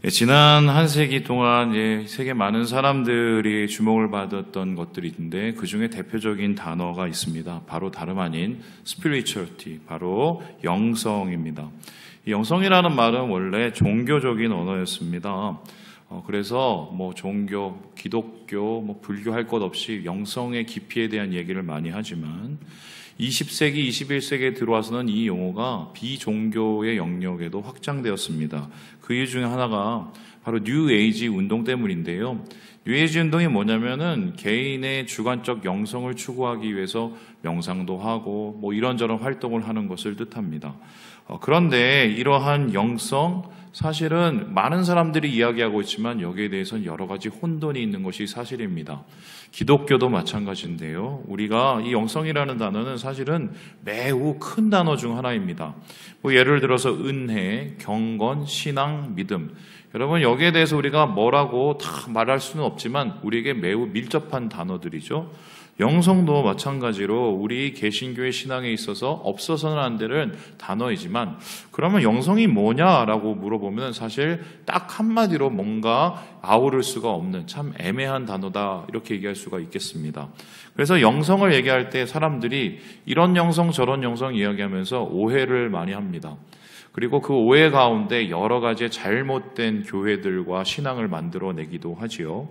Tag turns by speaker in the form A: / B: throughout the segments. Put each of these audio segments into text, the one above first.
A: 지난 한 세기 동안 세계 많은 사람들이 주목을 받았던 것들이 있는데 그 중에 대표적인 단어가 있습니다. 바로 다름 아닌 spirituality, 바로 영성입니다. 이 영성이라는 말은 원래 종교적인 언어였습니다. 그래서 종교, 기독교, 불교 할 것 없이 영성의 깊이에 대한 얘기를 많이 하지만 20세기, 21세기에 들어와서는 이 용어가 비종교의 영역에도 확장되었습니다. 그 이유 중에 하나가 바로 뉴 에이지 운동 때문인데요. 뉴 에이지 운동이 뭐냐면은 개인의 주관적 영성을 추구하기 위해서 명상도 하고 이런저런 활동을 하는 것을 뜻합니다. 그런데 이러한 영성, 사실은 많은 사람들이 이야기하고 있지만 여기에 대해서는 여러 가지 혼돈이 있는 것이 사실입니다. 기독교도 마찬가지인데요. 우리가 이 영성이라는 단어는 사실은 매우 큰 단어 중 하나입니다. 예를 들어서 은혜, 경건, 신앙, 믿음. 여러분 여기에 대해서 우리가 뭐라고 다 말할 수는 없지만 우리에게 매우 밀접한 단어들이죠. 영성도 마찬가지로 우리 개신교의 신앙에 있어서 없어서는 안 되는 단어이지만 그러면 영성이 뭐냐라고 물어보면 사실 딱 한마디로 뭔가 아우를 수가 없는 참 애매한 단어다 이렇게 얘기할 수가 있겠습니다. 그래서 영성을 얘기할 때 사람들이 이런 영성 저런 영성 이야기하면서 오해를 많이 합니다. 그리고 그 오해 가운데 여러 가지 잘못된 교회들과 신앙을 만들어내기도 하지요.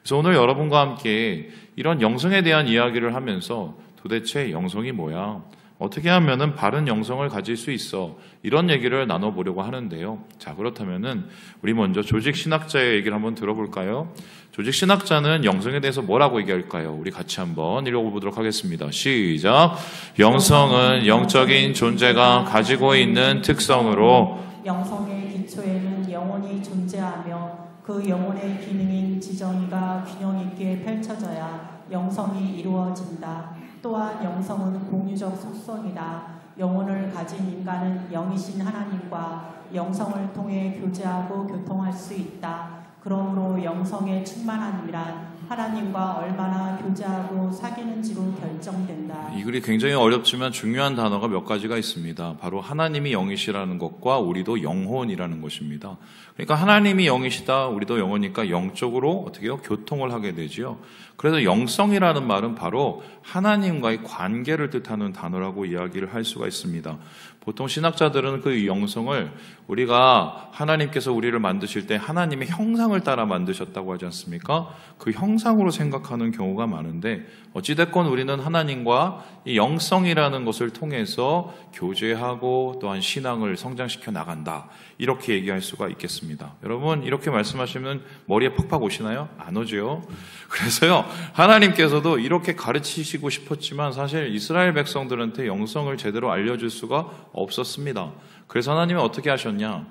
A: 그래서 오늘 여러분과 함께 이런 영성에 대한 이야기를 하면서 도대체 영성이 뭐야? 어떻게 하면은 바른 영성을 가질 수 있어? 이런 얘기를 나눠보려고 하는데요. 자, 그렇다면은 우리 먼저 조직신학자의 얘기를 한번 들어볼까요? 조직신학자는 영성에 대해서 뭐라고 얘기할까요? 우리 같이 한번 읽어보도록 하겠습니다. 시작! 영성은 영적인 존재가 가지고 있는 특성으로
B: 영성의 기초에는 영혼이 존재하며 그 영혼의 기능인 지정의가 균형 있게 펼쳐져야 영성이 이루어진다. 또한 영성은 공유적 속성이다. 영혼을 가진 인간은 영이신 하나님과 영성을 통해 교제하고 교통할 수 있다. 그러므로 영성의 충만함이란 하나님과 얼마나 교제하고 사귀는지로 결정된다.
A: 이 글이 굉장히 어렵지만 중요한 단어가 몇 가지가 있습니다. 바로 하나님이 영이시라는 것과 우리도 영혼이라는 것입니다. 그러니까 하나님이 영이시다, 우리도 영혼이니까 영적으로 어떻게 해요? 교통을 하게 되지요. 그래서 영성이라는 말은 바로 하나님과의 관계를 뜻하는 단어라고 이야기를 할 수가 있습니다. 보통 신학자들은 그 영성을 우리가 하나님께서 우리를 만드실 때 하나님의 형상을 따라 만드셨다고 하지 않습니까? 그 형상으로 생각하는 경우가 많은데 어찌됐건 우리는 하나님과 이 영성이라는 것을 통해서 교제하고 또한 신앙을 성장시켜 나간다. 이렇게 얘기할 수가 있겠습니다. 여러분 이렇게 말씀하시면 머리에 팍팍 오시나요? 안 오죠. 그래서요 하나님께서도 이렇게 가르치시고 싶었지만 사실 이스라엘 백성들한테 영성을 제대로 알려줄 수가 없었습니다. 그래서 하나님은 어떻게 하셨냐?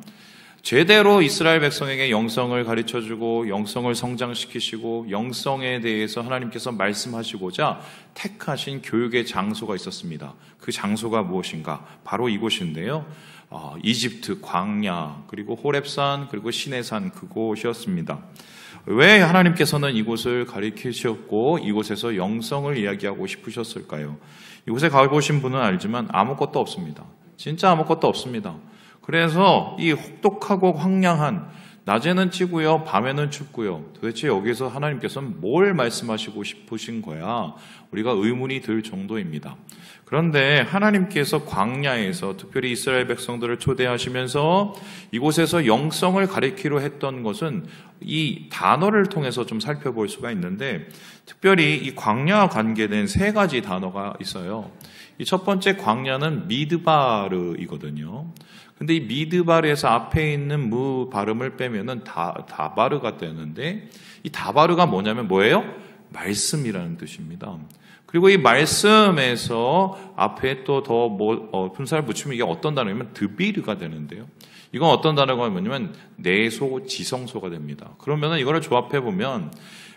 A: 제대로 이스라엘 백성에게 영성을 가르쳐주고 영성을 성장시키시고 영성에 대해서 하나님께서 말씀하시고자 택하신 교육의 장소가 있었습니다. 그 장소가 무엇인가? 바로 이곳인데요. 이집트 광야 그리고 호렙산 그리고 시내산 그곳이었습니다. 왜 하나님께서는 이곳을 가리키셨고 이곳에서 영성을 이야기하고 싶으셨을까요? 이곳에 가보신 분은 알지만 아무것도 없습니다. 진짜 아무것도 없습니다. 그래서 이 혹독하고 황량한 낮에는 찌고요, 밤에는 춥고요. 도대체 여기서 하나님께서는 뭘 말씀하시고 싶으신 거야? 우리가 의문이 들 정도입니다. 그런데 하나님께서 광야에서 특별히 이스라엘 백성들을 초대하시면서 이곳에서 영성을 가리키려 했던 것은 이 단어를 통해서 좀 살펴볼 수가 있는데 특별히 이 광야와 관계된 세 가지 단어가 있어요. 이 첫 번째 광야는 미드바르이거든요. 근데 이 미드바르에서 앞에 있는 무 발음을 빼면은 다바르가 되는데 이 다바르가 뭐냐면 뭐예요? 말씀이라는 뜻입니다. 그리고 이 말씀에서 앞에 또 더 분사를 붙이면 이게 어떤 단어냐면 드비르가 되는데요. 이건 어떤 단어가 뭐냐면 내소, 지성소가 됩니다. 그러면은 이거를 조합해 보면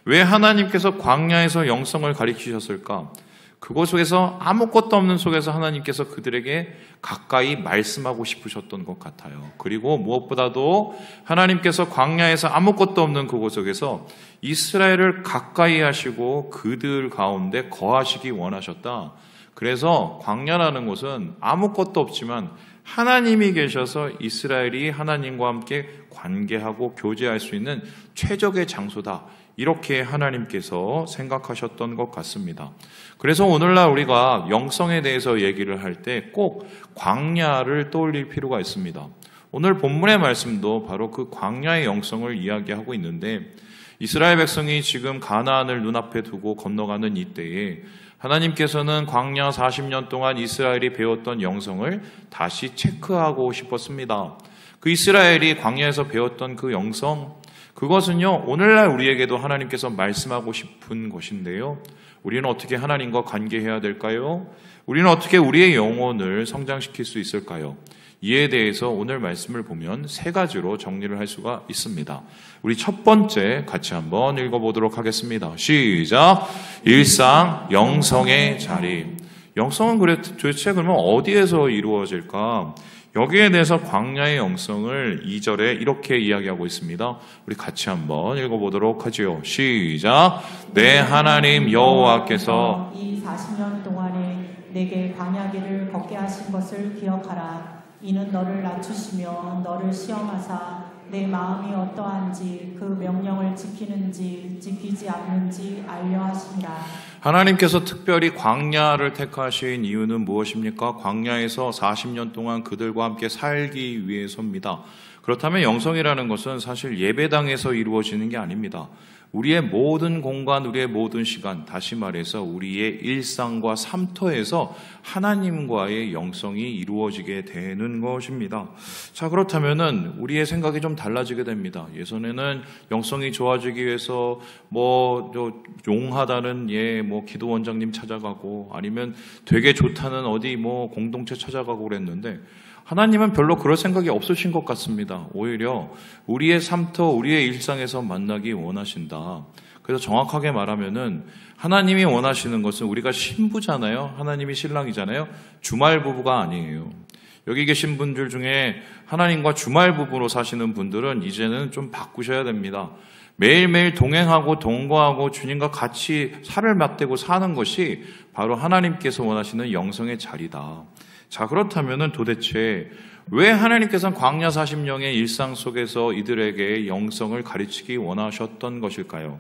A: 왜 하나님께서 광야에서 영성을 가리키셨을까? 그곳 속에서 아무것도 없는 속에서 하나님께서 그들에게 가까이 말씀하고 싶으셨던 것 같아요. 그리고 무엇보다도 하나님께서 광야에서 아무것도 없는 그곳 속에서 이스라엘을 가까이 하시고 그들 가운데 거하시기 원하셨다. 그래서 광야라는 곳은 아무것도 없지만 하나님이 계셔서 이스라엘이 하나님과 함께 관계하고 교제할 수 있는 최적의 장소다. 이렇게 하나님께서 생각하셨던 것 같습니다. 그래서 오늘날 우리가 영성에 대해서 얘기를 할 때 꼭 광야를 떠올릴 필요가 있습니다. 오늘 본문의 말씀도 바로 그 광야의 영성을 이야기하고 있는데 이스라엘 백성이 지금 가나안을 눈앞에 두고 건너가는 이때에 하나님께서는 광야 40년 동안 이스라엘이 배웠던 영성을 다시 체크하고 싶었습니다. 그 이스라엘이 광야에서 배웠던 그 영성, 그것은요, 오늘날 우리에게도 하나님께서 말씀하고 싶은 것인데요. 우리는 어떻게 하나님과 관계해야 될까요? 우리는 어떻게 우리의 영혼을 성장시킬 수 있을까요? 이에 대해서 오늘 말씀을 보면 세 가지로 정리를 할 수가 있습니다. 우리 첫 번째 같이 한번 읽어보도록 하겠습니다. 시작! 일상, 영성의 자리. 영성은 도대체 그러면 어디에서 이루어질까? 여기에 대해서 광야의 영성을 2절에 이렇게 이야기하고 있습니다. 우리 같이 한번 읽어보도록 하지요. 시작! 내 하나님 여호와께서
B: 이 40년 동안에 내게 광야길을 걷게 하신 것을 기억하라. 이는 너를 낮추시며 너를 시험하사 내 마음이 어떠한지 그 명령을 지키는지 지키지 않는지 알려 하시니라.
A: 하나님께서 특별히 광야를 택하신 이유는 무엇입니까? 광야에서 40년 동안 그들과 함께 살기 위해서입니다. 그렇다면 영성이라는 것은 사실 예배당에서 이루어지는 게 아닙니다. 우리의 모든 공간, 우리의 모든 시간, 다시 말해서 우리의 일상과 삶터에서 하나님과의 영성이 이루어지게 되는 것입니다. 자, 그렇다면은 우리의 생각이 좀 달라지게 됩니다. 예전에는 영성이 좋아지기 위해서 용하다는 기도 원장님 찾아가고 아니면 되게 좋다는 어디 공동체 찾아가고 그랬는데 하나님은 별로 그럴 생각이 없으신 것 같습니다. 오히려 우리의 삶터, 우리의 일상에서 만나기 원하신다. 그래서 정확하게 말하면은 하나님이 원하시는 것은 우리가 신부잖아요. 하나님이 신랑이잖아요. 주말 부부가 아니에요. 여기 계신 분들 중에 하나님과 주말 부부로 사시는 분들은 이제는 좀 바꾸셔야 됩니다. 매일매일 동행하고 동거하고 주님과 같이 살을 맞대고 사는 것이 바로 하나님께서 원하시는 영성의 자리다. 자, 그렇다면은 도대체 왜 하나님께서는 광야 40년의 일상 속에서 이들에게 영성을 가르치기 원하셨던 것일까요?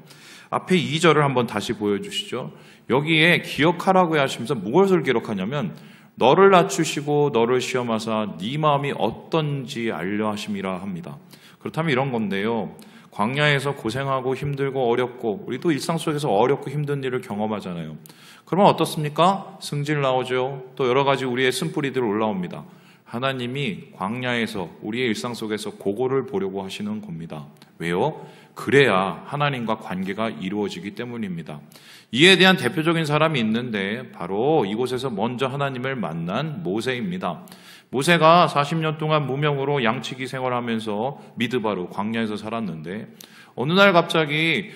A: 앞에 2절을 한번 다시 보여주시죠. 여기에 기억하라고 하시면서 무엇을 기록하냐면 너를 낮추시고 너를 시험하사 네 마음이 어떤지 알려 하심이라 합니다. 그렇다면 이런 건데요. 광야에서 고생하고 힘들고 어렵고 우리도 일상 속에서 어렵고 힘든 일을 경험하잖아요. 그러면 어떻습니까? 승질 나오죠. 또 여러 가지 우리의 쓴뿌리들 올라옵니다. 하나님이 광야에서 우리의 일상 속에서 그거를 보려고 하시는 겁니다. 왜요? 그래야 하나님과 관계가 이루어지기 때문입니다. 이에 대한 대표적인 사람이 있는데 바로 이곳에서 먼저 하나님을 만난 모세입니다. 모세가 40년 동안 무명으로 양치기 생활하면서 미드바로 광야에서 살았는데 어느 날 갑자기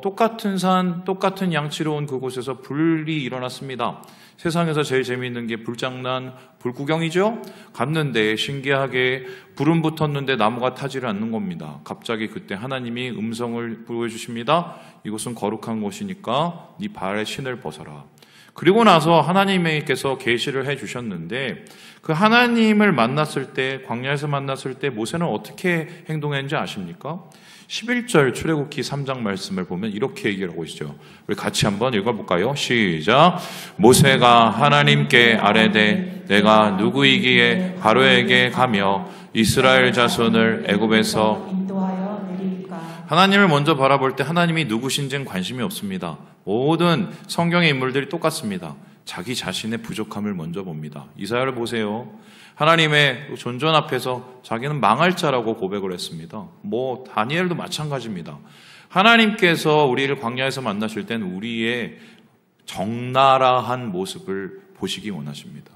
A: 똑같은 산, 똑같은 양치로 온 그곳에서 불이 일어났습니다. 세상에서 제일 재미있는 게 불장난, 불구경이죠? 갔는데 신기하게 불은 붙었는데 나무가 타지를 않는 겁니다. 갑자기 그때 하나님이 음성을 보여주십니다. 이곳은 거룩한 곳이니까 네 발에 신을 벗어라. 그리고 나서 하나님께서 계시를 해주셨는데 그 하나님을 만났을 때, 광야에서 만났을 때 모세는 어떻게 행동했는지 아십니까? 11절 출애굽기 3장 말씀을 보면 이렇게 얘기를 하고 있죠. 우리 같이 한번 읽어볼까요? 시작! 모세가 하나님께 아뢰되 내가 누구이기에 바로에게 가며 이스라엘 자손을 애굽에서
B: 인도하여 내릴까?
A: 하나님을 먼저 바라볼 때 하나님이 누구신지는 관심이 없습니다. 모든 성경의 인물들이 똑같습니다. 자기 자신의 부족함을 먼저 봅니다. 이사야를 보세요. 하나님의 존전 앞에서 자기는 망할 자라고 고백을 했습니다. 다니엘도 마찬가지입니다. 하나님께서 우리를 광야에서 만나실 땐 우리의 적나라한 모습을 보시기 원하십니다.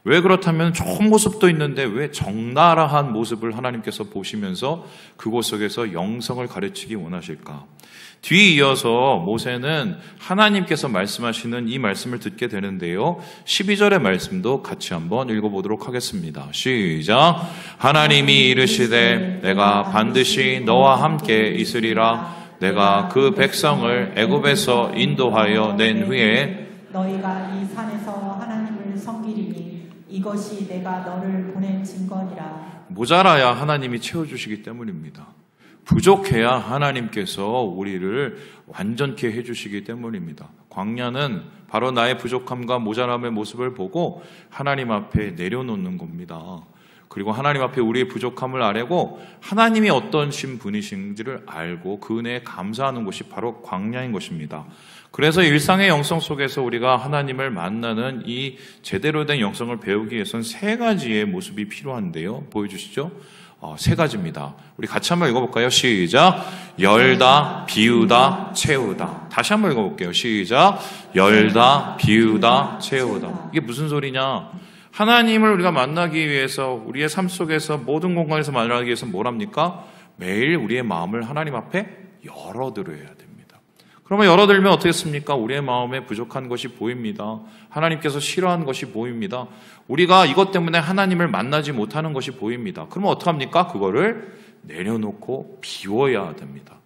A: 왜 그렇다면 좋은 모습도 있는데 왜 적나라한 모습을 하나님께서 보시면서 그곳 속에서 영성을 가르치기 원하실까? 뒤이어서 모세는 하나님께서 말씀하시는 이 말씀을 듣게 되는데요. 12절의 말씀도 같이 한번 읽어보도록 하겠습니다. 시작! 하나님이 이르시되 내가 반드시 너와 함께 있으리라. 내가 그 백성을 애굽에서 인도하여 낸 후에
B: 너희가 이 산에서 하나님을 섬기리니 이것이 내가 너를 보낸 증거니라.
A: 모자라야 하나님이 채워주시기 때문입니다. 부족해야 하나님께서 우리를 완전케 해주시기 때문입니다. 광야는 바로 나의 부족함과 모자람의 모습을 보고 하나님 앞에 내려놓는 겁니다. 그리고 하나님 앞에 우리의 부족함을 아뢰고 하나님이 어떤 분이신지를 알고 그 은혜에 감사하는 곳이 바로 광야인 것입니다. 그래서 일상의 영성 속에서 우리가 하나님을 만나는 이 제대로 된 영성을 배우기 위해서는 세 가지의 모습이 필요한데요. 보여주시죠. 세 가지입니다. 우리 같이 한번 읽어볼까요? 시작. 열다, 비우다, 채우다. 다시 한번 읽어볼게요. 시작. 열다, 비우다, 채우다. 이게 무슨 소리냐? 하나님을 우리가 만나기 위해서 우리의 삶 속에서 모든 공간에서 만나기 위해서 뭘 합니까? 매일 우리의 마음을 하나님 앞에 열어드려야 됩니다. 그러면 열어들면 어떻겠습니까? 우리의 마음에 부족한 것이 보입니다. 하나님께서 싫어하는 것이 보입니다. 우리가 이것 때문에 하나님을 만나지 못하는 것이 보입니다. 그러면 어떡합니까? 그거를 내려놓고 비워야 됩니다.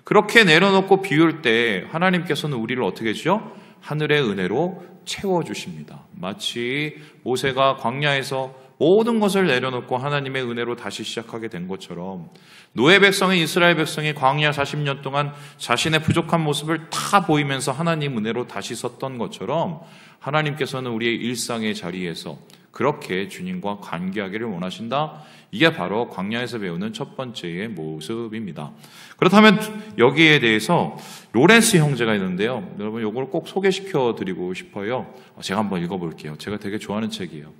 A: 그렇게 내려놓고 비울 때 하나님께서는 우리를 어떻게 해주죠? 하늘의 은혜로 채워주십니다. 마치 모세가 광야에서 모든 것을 내려놓고 하나님의 은혜로 다시 시작하게 된 것처럼 노예 백성인 이스라엘 백성이 광야 40년 동안 자신의 부족한 모습을 다 보이면서 하나님 은혜로 다시 섰던 것처럼 하나님께서는 우리의 일상의 자리에서 그렇게 주님과 관계하기를 원하신다. 이게 바로 광야에서 배우는 첫 번째의 모습입니다. 그렇다면 여기에 대해서 로렌스 형제가 있는데요. 여러분 이걸 꼭 소개시켜 드리고 싶어요. 제가 한번 읽어볼게요. 제가 되게 좋아하는 책이에요.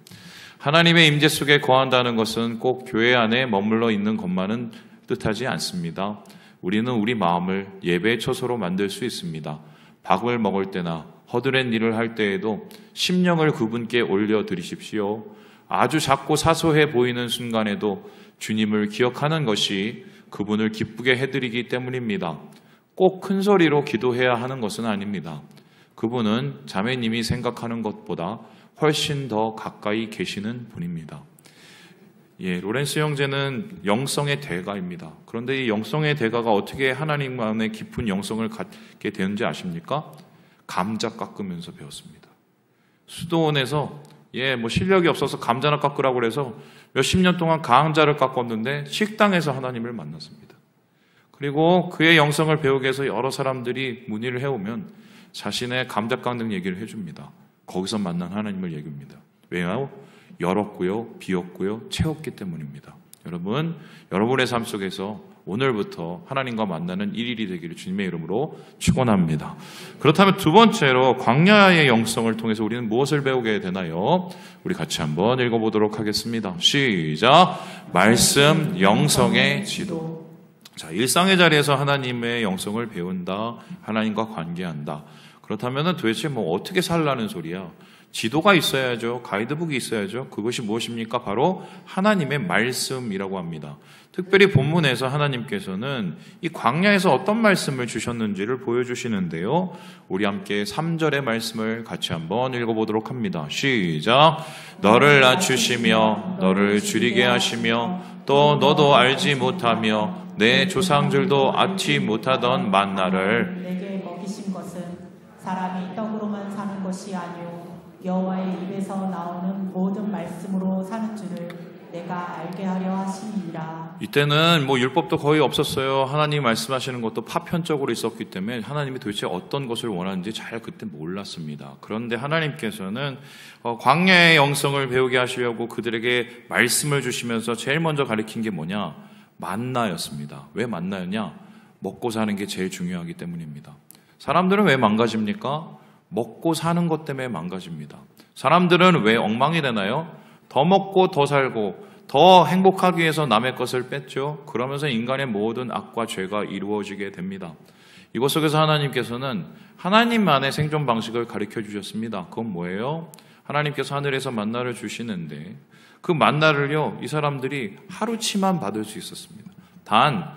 A: 하나님의 임재 속에 거한다는 것은 꼭 교회 안에 머물러 있는 것만은 뜻하지 않습니다. 우리는 우리 마음을 예배의 처소로 만들 수 있습니다. 밥을 먹을 때나 허드렛 일을 할 때에도 심령을 그분께 올려드리십시오. 아주 작고 사소해 보이는 순간에도 주님을 기억하는 것이 그분을 기쁘게 해드리기 때문입니다. 꼭 큰 소리로 기도해야 하는 것은 아닙니다. 그분은 자매님이 생각하는 것보다 훨씬 더 가까이 계시는 분입니다. 로렌스 형제는 영성의 대가입니다. 그런데 이 영성의 대가가 어떻게 하나님만의 깊은 영성을 갖게 되는지 아십니까? 감자 깎으면서 배웠습니다. 수도원에서 실력이 없어서 감자나 깎으라고 그래서 몇십 년 동안 감자를 깎았는데 식당에서 하나님을 만났습니다. 그리고 그의 영성을 배우기 위해서 여러 사람들이 문의를 해오면 자신의 감자 깎는 얘기를 해줍니다. 거기서 만난 하나님을 얘기합니다. 왜요? 열었고요, 비웠고요, 채웠기 때문입니다. 여러분, 여러분의 삶 속에서 오늘부터 하나님과 만나는 일일이 되기를 주님의 이름으로 축원합니다. 그렇다면 두 번째로 광야의 영성을 통해서 우리는 무엇을 배우게 되나요? 우리 같이 한번 읽어보도록 하겠습니다. 시작! 말씀, 영성의 지도. 자, 일상의 자리에서 하나님의 영성을 배운다, 하나님과 관계한다. 그렇다면 도대체 어떻게 살라는 소리야? 지도가 있어야죠. 가이드북이 있어야죠. 그것이 무엇입니까? 바로 하나님의 말씀이라고 합니다. 특별히 본문에서 하나님께서는 이 광야에서 어떤 말씀을 주셨는지를 보여주시는데요. 우리 함께 3절의 말씀을 같이 한번 읽어보도록 합니다. 시작! 너를 낮추시며 너를 줄이게 하시며 또 너도 알지 못하며 내 조상들도 알지 못하던 만나를
B: 내게 먹이신 것은 사람이 떡으로만 사는 것이 아니오 여호와의 입에서 나오는 모든 말씀으로 사는 줄을 내가 알게 하려 하심이니라.
A: 이때는 율법도 거의 없었어요. 하나님이 말씀하시는 것도 파편적으로 있었기 때문에 하나님이 도대체 어떤 것을 원하는지 잘 그때 몰랐습니다. 그런데 하나님께서는 광야의 영성을 배우게 하시려고 그들에게 말씀을 주시면서 제일 먼저 가르친 게 뭐냐? 만나였습니다. 왜 만나였냐? 먹고 사는 게 제일 중요하기 때문입니다. 사람들은 왜 망가집니까? 먹고 사는 것 때문에 망가집니다. 사람들은 왜 엉망이 되나요? 더 먹고 더 살고 더 행복하기 위해서 남의 것을 뺐죠. 그러면서 인간의 모든 악과 죄가 이루어지게 됩니다. 이것 속에서 하나님께서는 하나님만의 생존 방식을 가르쳐 주셨습니다. 그건 뭐예요? 하나님께서 하늘에서 만나를 주시는데 그 만나를요, 이 사람들이 하루치만 받을 수 있었습니다. 단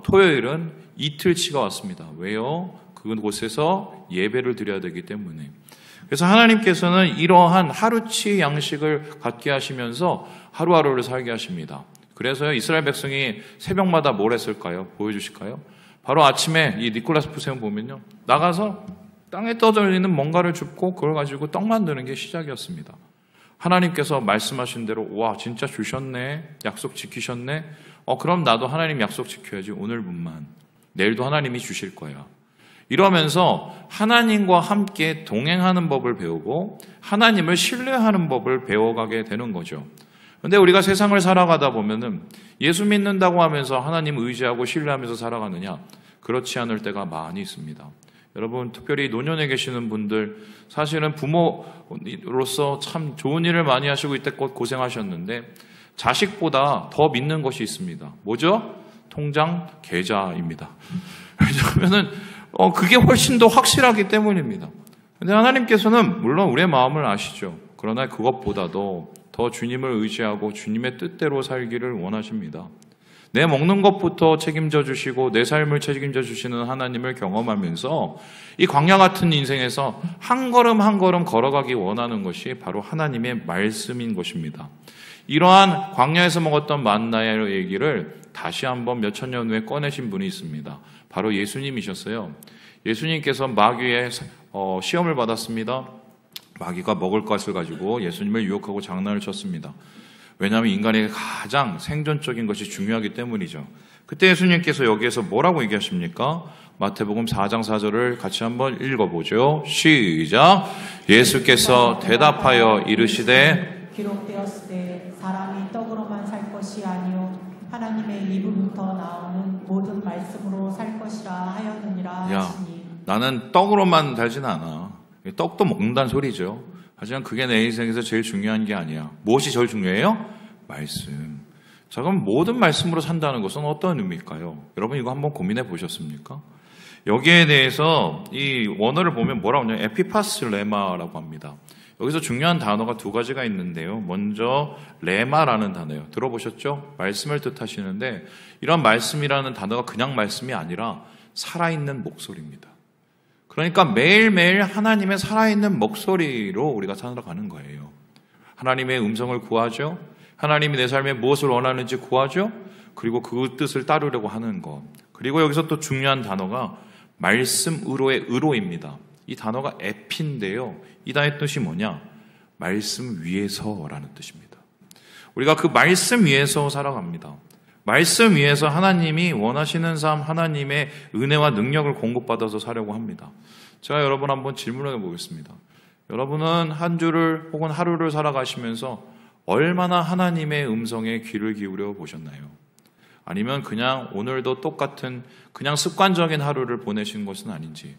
A: 토요일은 이틀치가 왔습니다. 왜요? 그곳에서 예배를 드려야 되기 때문에. 그래서 하나님께서는 이러한 하루치 양식을 갖게 하시면서 하루하루를 살게 하십니다. 그래서 이스라엘 백성이 새벽마다 뭘 했을까요? 보여주실까요? 바로 아침에 이 니콜라스 푸세온 보면요, 나가서 땅에 떠돌리는 뭔가를 줍고 그걸 가지고 떡 만드는 게 시작이었습니다. 하나님께서 말씀하신 대로 와 진짜 주셨네, 약속 지키셨네, 그럼 나도 하나님 약속 지켜야지. 오늘뿐만, 내일도 하나님이 주실 거야. 이러면서 하나님과 함께 동행하는 법을 배우고 하나님을 신뢰하는 법을 배워가게 되는 거죠. 그런데 우리가 세상을 살아가다 보면은 예수 믿는다고 하면서 하나님 의지하고 신뢰하면서 살아가느냐? 그렇지 않을 때가 많이 있습니다. 여러분, 특별히 노년에 계시는 분들, 사실은 부모로서 참 좋은 일을 많이 하시고 이때껏 고생하셨는데 자식보다 더 믿는 것이 있습니다. 뭐죠? 통장 계좌입니다. 왜냐하면은 그게 훨씬 더 확실하기 때문입니다. 근데 하나님께서는 물론 우리의 마음을 아시죠. 그러나 그것보다도 더 주님을 의지하고 주님의 뜻대로 살기를 원하십니다. 내 먹는 것부터 책임져 주시고 내 삶을 책임져 주시는 하나님을 경험하면서 이 광야 같은 인생에서 한 걸음 한 걸음 걸어가기 원하는 것이 바로 하나님의 말씀인 것입니다. 이러한 광야에서 먹었던 만나의 얘기를 다시 한번 몇천 년 후에 꺼내신 분이 있습니다. 바로 예수님이셨어요. 예수님께서 마귀의 시험을 받았습니다. 마귀가 먹을 것을 가지고 예수님을 유혹하고 장난을 쳤습니다. 왜냐하면 인간에게 가장 생존적인 것이 중요하기 때문이죠. 그때 예수님께서 여기에서 뭐라고 얘기하십니까? 마태복음 4장 4절을 같이 한번 읽어보죠. 시작! 예수께서 대답하여 이르시되
B: 기록되었으되 사람이 떡으로만 살 것이 아니요 하나님의 입으로부터 나오는 모든 말씀으로 살 것이라 하였느니라 하시니.
A: 나는 떡으로만 살지는 않아. 떡도 먹는다는 소리죠. 하지만 그게 내 인생에서 제일 중요한 게 아니야. 무엇이 제일 중요해요? 말씀. 자, 그럼 모든 말씀으로 산다는 것은 어떤 의미일까요? 여러분 이거 한번 고민해 보셨습니까? 여기에 대해서 이 원어를 보면 뭐라고 하냐면 에피파스 레마라고 합니다. 여기서 중요한 단어가 두 가지가 있는데요. 먼저 레마라는 단어예요. 들어보셨죠? 말씀을 뜻하시는데 이런 말씀이라는 단어가 그냥 말씀이 아니라 살아있는 목소리입니다. 그러니까 매일매일 하나님의 살아있는 목소리로 우리가 살아가는 거예요. 하나님의 음성을 구하죠. 하나님이 내 삶에 무엇을 원하는지 구하죠. 그리고 그 뜻을 따르려고 하는 것. 그리고 여기서 또 중요한 단어가 말씀으로의 의로입니다. 이 단어가 에피인데요. 이 단어의 뜻이 뭐냐? 말씀 위에서라는 뜻입니다. 우리가 그 말씀 위에서 살아갑니다. 말씀 위에서 하나님이 원하시는 삶, 하나님의 은혜와 능력을 공급받아서 살려고 합니다. 제가 여러분 한번 질문해 보겠습니다. 여러분은 한 주를 혹은 하루를 살아가시면서 얼마나 하나님의 음성에 귀를 기울여 보셨나요? 아니면 그냥 오늘도 똑같은 그냥 습관적인 하루를 보내신 것은 아닌지.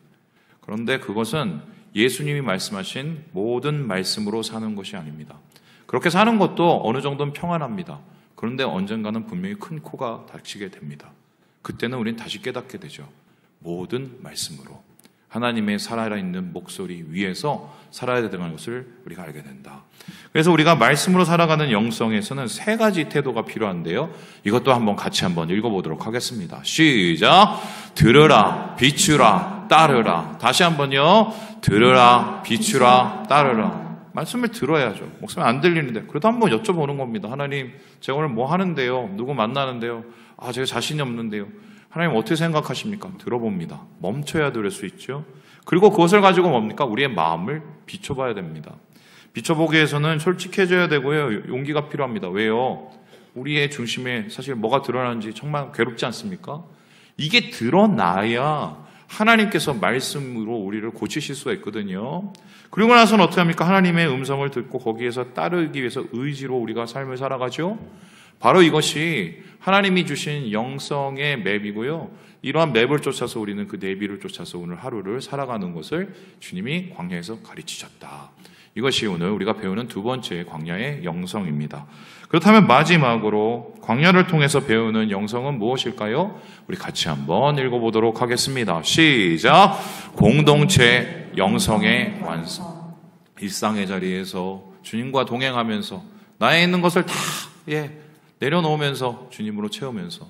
A: 그런데 그것은 예수님이 말씀하신 모든 말씀으로 사는 것이 아닙니다. 그렇게 사는 것도 어느 정도는 평안합니다. 그런데 언젠가는 분명히 큰 코가 닥치게 됩니다. 그때는 우리는 다시 깨닫게 되죠. 모든 말씀으로 하나님의 살아있는 목소리 위에서 살아야 되는 것을 우리가 알게 된다. 그래서 우리가 말씀으로 살아가는 영성에서는 세 가지 태도가 필요한데요. 이것도 한번 같이 한번 읽어보도록 하겠습니다. 시작! 들으라, 비추라, 따르라. 다시 한번요. 들으라, 비추라, 따르라. 말씀을 들어야죠. 목소리 안 들리는데 그래도 한번 여쭤보는 겁니다. 하나님, 제가 오늘 뭐 하는데요? 누구 만나는데요? 제가 자신이 없는데요. 하나님 어떻게 생각하십니까? 들어봅니다. 멈춰야 들을 수 있죠. 그리고 그것을 가지고 뭡니까? 우리의 마음을 비춰봐야 됩니다. 비춰보기 위해서는 솔직해져야 되고요. 용기가 필요합니다. 왜요? 우리의 중심에 사실 뭐가 드러나는지 정말 괴롭지 않습니까? 이게 드러나야 하나님께서 말씀으로 우리를 고치실 수가 있거든요. 그리고 나서는 어떻게 합니까? 하나님의 음성을 듣고 거기에서 따르기 위해서 의지로 우리가 삶을 살아가죠. 바로 이것이 하나님이 주신 영성의 맵이고요. 이러한 맵을 쫓아서 우리는 그 내비를 쫓아서 오늘 하루를 살아가는 것을 주님이 광야에서 가르치셨다. 이것이 오늘 우리가 배우는 두 번째 광야의 영성입니다. 그렇다면 마지막으로 광야를 통해서 배우는 영성은 무엇일까요? 우리 같이 한번 읽어보도록 하겠습니다. 시작! 공동체 영성의 완성. 일상의 자리에서 주님과 동행하면서 나에 있는 것을 다 내려놓으면서 주님으로 채우면서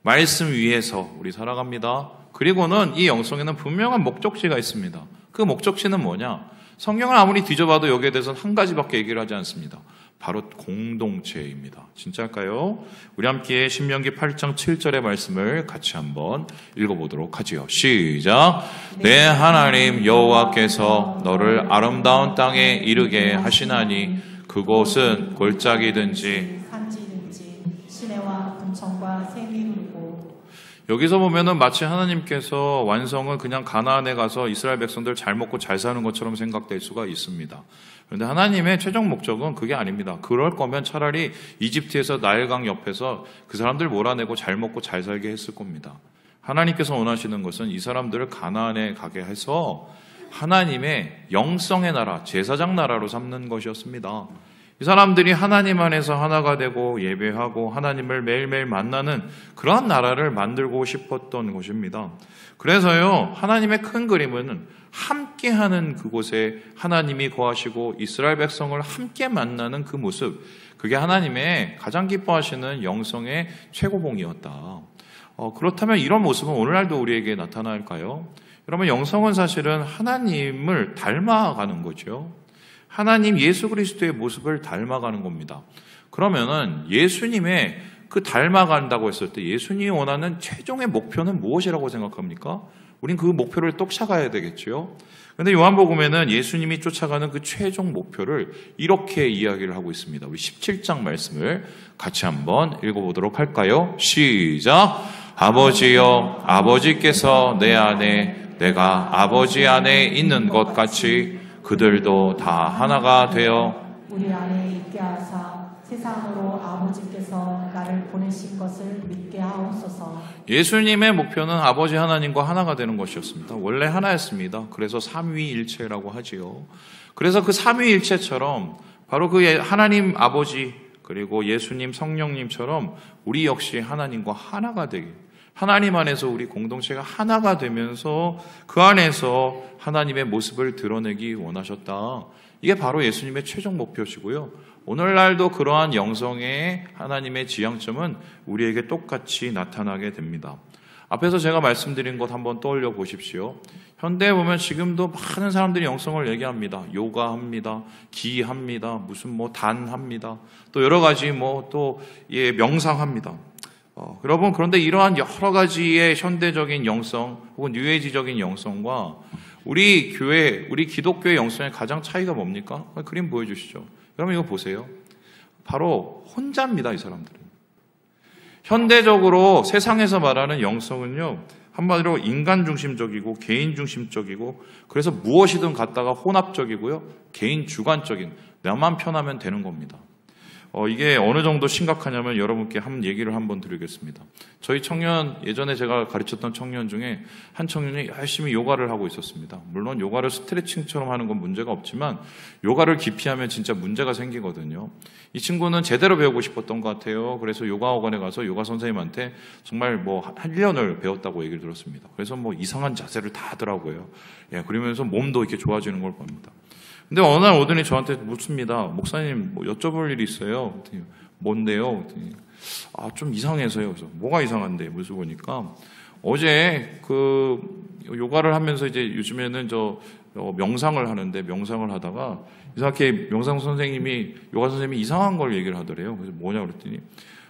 A: 말씀 위에서 우리 살아갑니다. 그리고는 이 영성에는 분명한 목적지가 있습니다. 그 목적지는 뭐냐? 성경을 아무리 뒤져봐도 여기에 대해서는 한 가지밖에 얘기를 하지 않습니다. 바로 공동체입니다. 진짜일까요? 우리 함께 신명기 8장 7절의 말씀을 같이 한번 읽어보도록 하지요. 시작! 내 하나님 여호와께서 너를 아름다운 땅에 이르게 하시나니 그곳은 골짜기든지
B: 산지든지 시내와 분청과 샘이 흐르고.
A: 여기서 보면은 마치 하나님께서 완성은 그냥 가나안에 가서 이스라엘 백성들 잘 먹고 잘 사는 것처럼 생각될 수가 있습니다. 그런데 하나님의 최종 목적은 그게 아닙니다. 그럴 거면 차라리 이집트에서 나일강 옆에서 그 사람들 몰아내고 잘 먹고 잘 살게 했을 겁니다. 하나님께서 원하시는 것은 이 사람들을 가나안에 가게 해서 하나님의 영성의 나라, 제사장 나라로 삼는 것이었습니다. 이 사람들이 하나님 안에서 하나가 되고 예배하고 하나님을 매일매일 만나는 그러한 나라를 만들고 싶었던 것입니다. 그래서요, 하나님의 큰 그림은 함께하는 그곳에 하나님이 거하시고 이스라엘 백성을 함께 만나는 그 모습, 그게 하나님의 가장 기뻐하시는 영성의 최고봉이었다. 그렇다면 이런 모습은 오늘날도 우리에게 나타날까요? 여러분, 영성은 사실은 하나님을 닮아가는 거죠. 하나님 예수 그리스도의 모습을 닮아가는 겁니다. 그러면은 예수님의 그 닮아간다고 했을 때 예수님이 원하는 최종의 목표는 무엇이라고 생각합니까? 우린 그 목표를 쫓아가야 되겠죠. 그런데 요한복음에는 예수님이 쫓아가는 그 최종 목표를 이렇게 이야기를 하고 있습니다. 우리 17장 말씀을 같이 한번 읽어보도록 할까요? 시작! 아버지여, 아버지께서 내 안에, 내가 아버지 안에 있는 것 같이 그들도 다 하나가 되어
B: 우리 안에 있게 하사 세상으로 아버지께서 나를 보내신 것을 믿게 하옵소서.
A: 예수님의 목표는 아버지 하나님과 하나가 되는 것이었습니다. 원래 하나였습니다. 그래서 삼위일체라고 하지요. 그래서 그 삼위일체처럼 바로 그 하나님 아버지 그리고 예수님 성령님처럼 우리 역시 하나님과 하나가 되게, 하나님 안에서 우리 공동체가 하나가 되면서 그 안에서 하나님의 모습을 드러내기 원하셨다. 이게 바로 예수님의 최종 목표시고요. 오늘날도 그러한 영성의 하나님의 지향점은 우리에게 똑같이 나타나게 됩니다. 앞에서 제가 말씀드린 것 한번 떠올려 보십시오. 현대에 보면 지금도 많은 사람들이 영성을 얘기합니다. 요가합니다. 기합니다. 무슨 단합니다. 또 여러 가지 명상합니다. 여러분, 그런데 이러한 여러 가지의 현대적인 영성 혹은 뉴에이지적인 영성과 우리 교회, 우리 기독교의 영성의 가장 차이가 뭡니까? 그림 보여주시죠. 여러분 이거 보세요. 바로 혼자입니다, 이 사람들은. 현대적으로 세상에서 말하는 영성은요, 한마디로 인간 중심적이고 개인 중심적이고 그래서 무엇이든 갖다가 혼합적이고요, 개인 주관적인, 나만 편하면 되는 겁니다. 이게 어느 정도 심각하냐면 여러분께 얘기를 한번 드리겠습니다. 저희 청년, 예전에 제가 가르쳤던 청년 중에 한 청년이 열심히 요가를 하고 있었습니다. 물론 요가를 스트레칭처럼 하는 건 문제가 없지만 요가를 깊이 하면 진짜 문제가 생기거든요. 이 친구는 제대로 배우고 싶었던 것 같아요. 그래서 요가학원에 가서 요가 선생님한테 정말 1년을 배웠다고 얘기를 들었습니다. 그래서 이상한 자세를 다 하더라고요. 그러면서 몸도 이렇게 좋아지는 걸 봅니다. 근데 어느 날 오더니 저한테 묻습니다. 목사님, 여쭤볼 일이 있어요. 그랬더니, 뭔데요? 그랬더니, 좀 이상해서요. 그래서 뭐가 이상한데? 물어보니까 어제 요가를 하면서 이제 요즘에는 명상을 하는데 명상을 하다가 이상하게 명상 선생님이, 요가 선생님이 이상한 걸 얘기를 하더래요. 그래서 뭐냐 그랬더니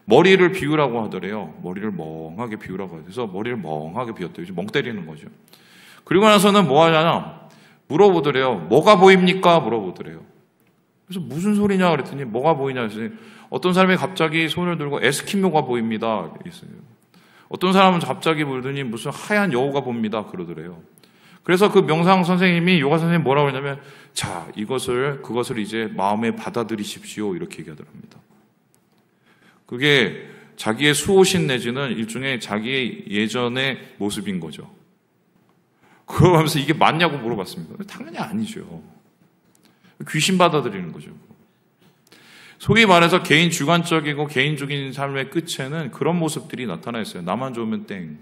A: 머리를 비우라고 하더래요. 머리를 멍하게 비우라고 하더래요. 그래서 머리를 멍하게 비웠대요. 이제 멍 때리는 거죠. 그리고 나서는 뭐 하냐나 물어보더래요. 뭐가 보입니까? 물어보더래요. 그래서 무슨 소리냐 그랬더니 뭐가 보이냐 그랬더니 어떤 사람이 갑자기 손을 들고 에스키모가 보입니다. 있어요. 어떤 사람은 갑자기 물더니 무슨 하얀 여우가 봅니다. 그러더래요. 그래서 그 명상 선생님이, 요가 선생님이 뭐라고 했냐면, 자, 그것을 이제 마음에 받아들이십시오. 이렇게 얘기하더랍니다. 그게 자기의 수호신 내지는 일종의 자기의 예전의 모습인 거죠. 그거 하면서 이게 맞냐고 물어봤습니다. 당연히 아니죠. 귀신 받아들이는 거죠. 소위 말해서 개인 주관적이고 개인적인 삶의 끝에는 그런 모습들이 나타나 있어요. 나만 좋으면 땡.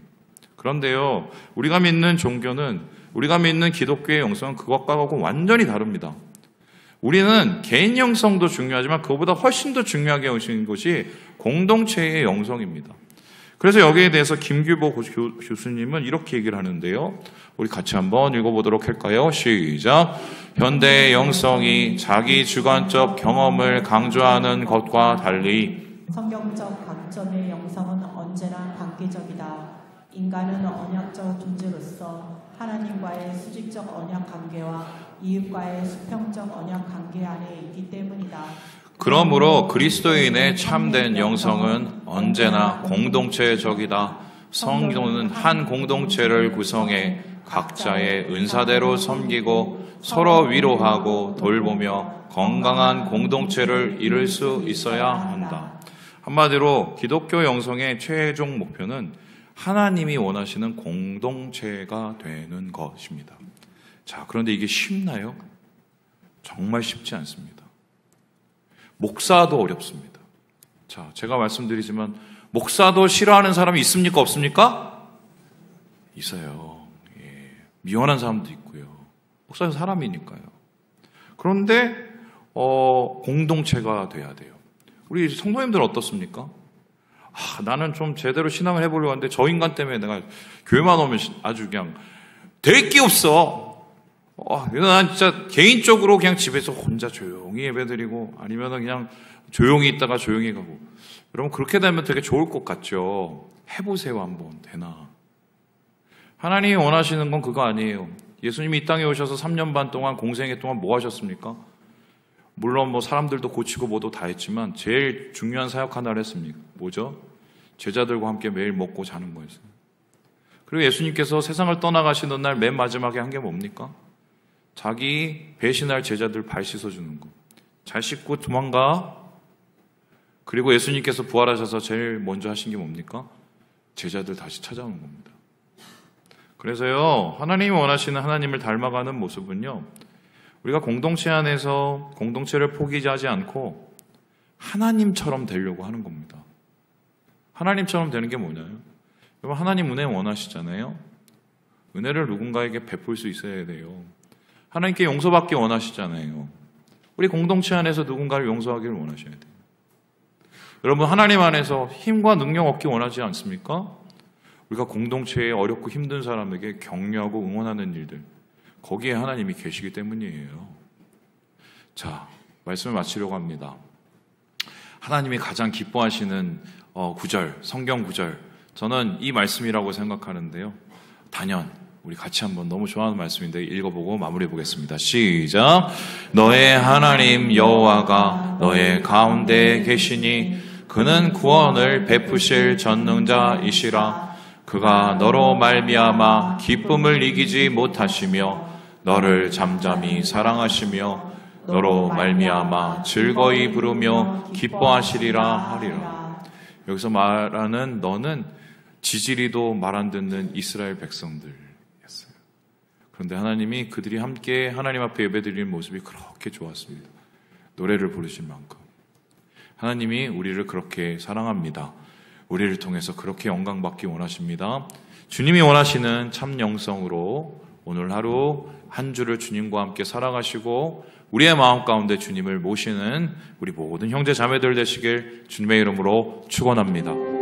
A: 그런데요, 우리가 믿는 종교는, 우리가 믿는 기독교의 영성은 그것과는 완전히 다릅니다. 우리는 개인 영성도 중요하지만 그것보다 훨씬 더 중요하게 여기는 것이 공동체의 영성입니다. 그래서 여기에 대해서 김규보 교수님은 이렇게 얘기를 하는데요. 우리 같이 한번 읽어보도록 할까요? 시작. 현대의 영성이 자기 주관적 경험을 강조하는 것과 달리
B: 성경적 관점의 영성은 언제나 단계적이다. 인간은 언약적 존재로서 하나님과의 수직적 언약 관계와 이웃과의 수평적 언약 관계 안에 있기 때문이다.
A: 그러므로 그리스도인의 참된 영성은 언제나 공동체의 적이다. 성도는 한 공동체를 구성해 각자의 은사대로 섬기고 서로 위로하고 돌보며 건강한 공동체를 이룰 수 있어야 한다. 한마디로 기독교 영성의 최종 목표는 하나님이 원하시는 공동체가 되는 것입니다. 자, 그런데 이게 쉽나요? 정말 쉽지 않습니다. 목사도 어렵습니다. 자, 제가 말씀드리지만 목사도 싫어하는 사람이 있습니까? 없습니까? 있어요. 예, 미워하는 사람도 있고요. 목사는 사람이니까요. 그런데 공동체가 돼야 돼요. 우리 성도님들은 어떻습니까? 나는 좀 제대로 신앙을 해보려고 하는데 저 인간 때문에 내가 교회만 오면 아주 그냥 될 게 없어. 난 진짜 개인적으로 그냥 집에서 혼자 조용히 예배드리고 아니면 그냥 조용히 있다가 조용히 가고. 여러분 그렇게 되면 되게 좋을 것 같죠. 해보세요 한번. 되나. 하나님이 원하시는 건 그거 아니에요. 예수님이 이 땅에 오셔서 3년 반 동안 공생애 동안 뭐 하셨습니까? 물론 뭐 사람들도 고치고 뭐도 다 했지만 제일 중요한 사역 하나를 했습니까? 뭐죠? 제자들과 함께 매일 먹고 자는 거였어요. 그리고 예수님께서 세상을 떠나가시는 날 맨 마지막에 한 게 뭡니까? 자기 배신할 제자들 발 씻어주는 거. 잘 씻고 도망가. 그리고 예수님께서 부활하셔서 제일 먼저 하신 게 뭡니까? 제자들 다시 찾아오는 겁니다. 그래서요, 하나님이 원하시는 하나님을 닮아가는 모습은요, 우리가 공동체 안에서 공동체를 포기하지 않고 하나님처럼 되려고 하는 겁니다. 하나님처럼 되는 게 뭐냐요? 여러분, 하나님 은혜 원하시잖아요. 은혜를 누군가에게 베풀 수 있어야 돼요. 하나님께 용서받기 원하시잖아요. 우리 공동체 안에서 누군가를 용서하기를 원하셔야 돼요. 여러분, 하나님 안에서 힘과 능력 얻기 원하지 않습니까? 우리가 공동체에 어렵고 힘든 사람에게 격려하고 응원하는 일들, 거기에 하나님이 계시기 때문이에요. 자, 말씀을 마치려고 합니다. 하나님이 가장 기뻐하시는 구절, 성경 구절, 저는 이 말씀이라고 생각하는데요. 단연 우리 같이 한번 너무 좋아하는 말씀인데 읽어보고 마무리해 보겠습니다. 시작. 너의 하나님 여호와가 너의 가운데 계시니 그는 구원을 베푸실 전능자이시라. 그가 너로 말미암아 기쁨을 이기지 못하시며 너를 잠잠히 사랑하시며 너로 말미암아 즐거이 부르며 기뻐하시리라 하리라. 여기서 말하는 너는 지지리도 말 안 듣는 이스라엘 백성들이었어요. 그런데 하나님이 그들이 함께 하나님 앞에 예배드리는 모습이 그렇게 좋았습니다. 노래를 부르실 만큼. 하나님이 우리를 그렇게 사랑합니다. 우리를 통해서 그렇게 영광받기 원하십니다. 주님이 원하시는 참 영성으로 오늘 하루 한 주를 주님과 함께 살아가시고 우리의 마음 가운데 주님을 모시는 우리 모든 형제 자매들 되시길 주님의 이름으로 축원합니다.